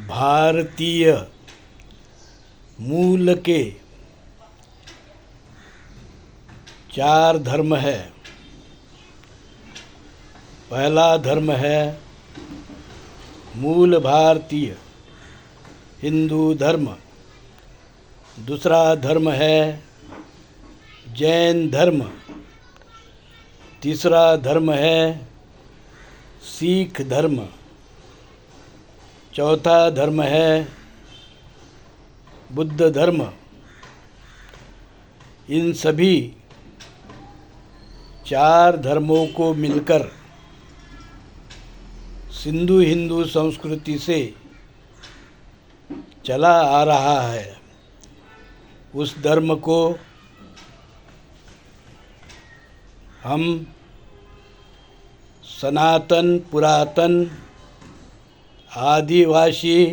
भारतीय मूल के 4 धर्म है। पहला धर्म है मूल भारतीय हिंदू धर्म। दूसरा धर्म है जैन धर्म। तीसरा धर्म है सिख धर्म। चौथा धर्म है बुद्ध धर्म। इन सभी 4 धर्मों को मिलकर सिंधु हिंदू संस्कृति से चला आ रहा है। उस धर्म को हम सनातन, पुरातन, आदिवासी,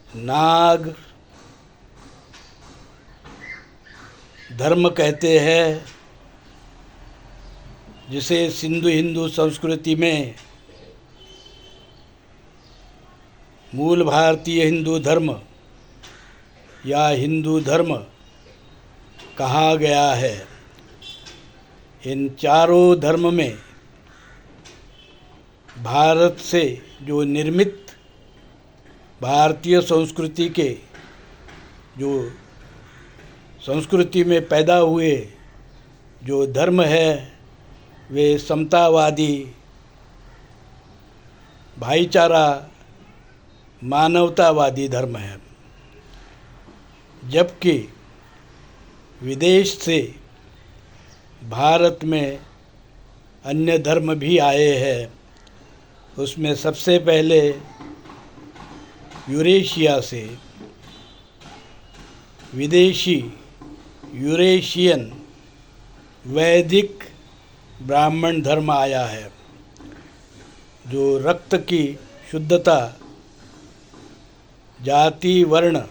नाग धर्म कहते हैं, जिसे सिंधु हिंदू संस्कृति में मूल भारतीय हिंदू धर्म या हिंदू धर्म कहा गया है। इन चारों धर्म में भारत से जो निर्मित भारतीय संस्कृति के जो संस्कृति में पैदा हुए जो धर्म है, वे समतावादी, भाईचारा, मानवतावादी धर्म है। जबकि विदेश से भारत में अन्य धर्म भी आए हैं। उसमें सबसे पहले यूरेशिया से विदेशी यूरेशियन वैदिक ब्राह्मण धर्म आया है, जो रक्त की शुद्धता, जाति वर्ण,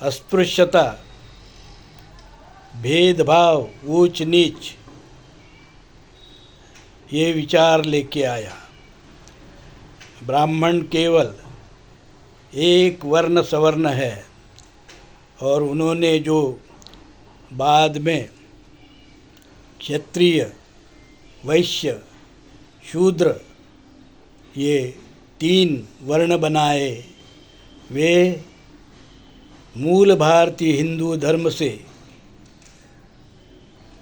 अस्पृश्यता, भेदभाव, ऊंच नीच ये विचार लेके आया। ब्राह्मण केवल एक वर्ण सवर्ण है, और उन्होंने जो बाद में क्षत्रिय, वैश्य, शूद्र ये 3 वर्ण बनाए, वे मूल भारतीय हिंदू धर्म से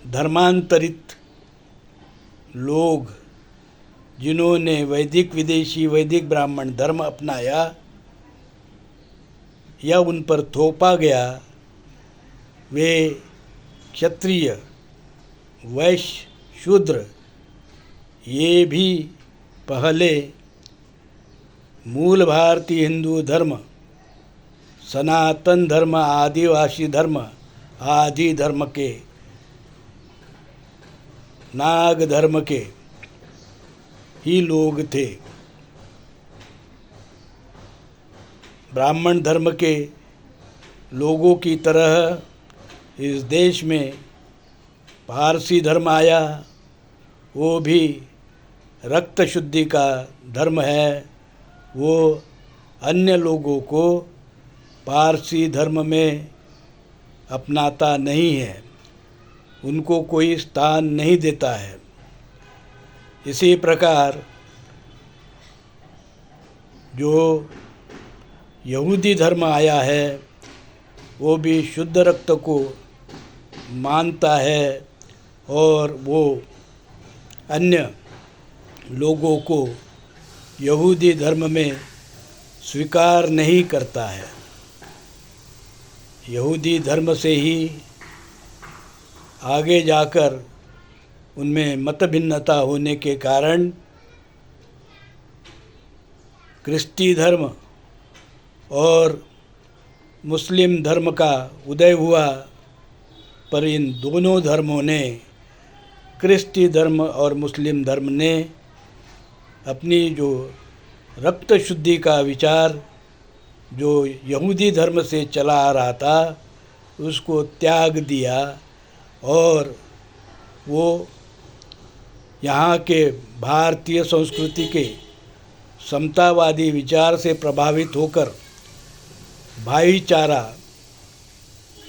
धर्मांतरित लोग, जिन्होंने वैदिक विदेशी वैदिक ब्राह्मण धर्म अपनाया या उन पर थोपा गया, वे क्षत्रिय, वैश्य, शूद्र ये भी पहले मूल भारतीय हिंदू धर्म, सनातन धर्म, आदिवासी धर्म, आदि धर्म के, नाग धर्म के ही लोग थे। ब्राह्मण धर्म के लोगों की तरह इस देश में पारसी धर्म आया। वो भी रक्त शुद्धि का धर्म है। वो अन्य लोगों को पारसी धर्म में अपनाता नहीं है, उनको कोई स्थान नहीं देता है। इसी प्रकार जो यहूदी धर्म आया है, वो भी शुद्ध रक्त को मानता है, और वो अन्य लोगों को यहूदी धर्म में स्वीकार नहीं करता है। यहूदी धर्म से ही आगे जाकर उनमें मत भिन्नता होने के कारण क्रिस्टी धर्म और मुस्लिम धर्म का उदय हुआ। पर इन दोनों धर्मों ने, क्रिस्टी धर्म और मुस्लिम धर्म ने, अपनी जो रक्त शुद्धि का विचार जो यहूदी धर्म से चला आ रहा था, उसको त्याग दिया, और वो यहाँ के भारतीय संस्कृति के समतावादी विचार से प्रभावित होकर भाईचारा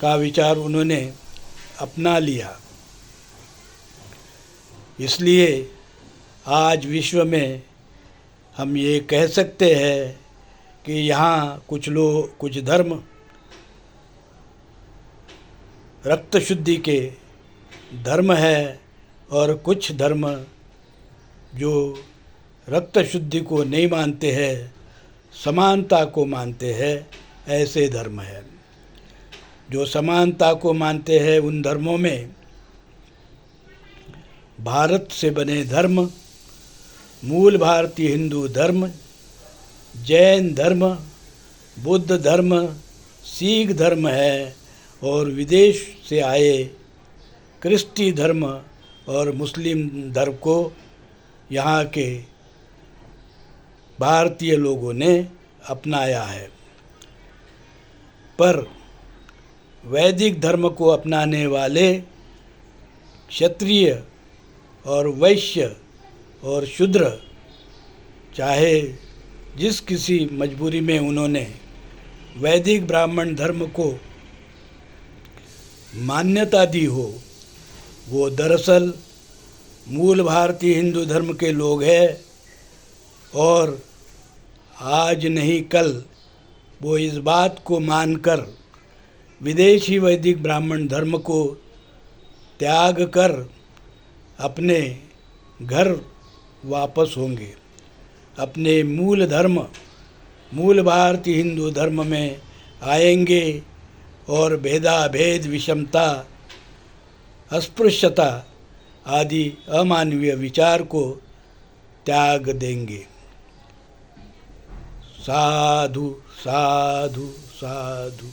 का विचार उन्होंने अपना लिया। इसलिए आज विश्व में हम ये कह सकते हैं कि यहाँ कुछ धर्म रक्त शुद्धि के धर्म है और कुछ धर्म जो रक्त शुद्धि को नहीं मानते हैं, समानता को मानते हैं, ऐसे धर्म है। जो समानता को मानते हैं उन धर्मों में भारत से बने धर्म, मूल भारतीय हिंदू धर्म, जैन धर्म, बुद्ध धर्म, सिख धर्म है और विदेश से आए क्रिश्ची धर्म और मुस्लिम धर्म को यहाँ के भारतीय लोगों ने अपनाया है। पर वैदिक धर्म को अपनाने वाले क्षत्रिय और वैश्य और शूद्र, चाहे जिस किसी मजबूरी में उन्होंने वैदिक ब्राह्मण धर्म को मान्यता दी हो, वो दरअसल मूल भारतीय हिंदू धर्म के लोग हैं और आज नहीं कल वो इस बात को मानकर विदेशी वैदिक ब्राह्मण धर्म को त्याग कर अपने घर वापस होंगे, अपने मूल धर्म, मूल भारतीय हिंदू धर्म में आएंगे और भेदाभेद, विषमता, अस्पृश्यता आदि अमानवीय विचार को त्याग देंगे। साधु साधु साधु।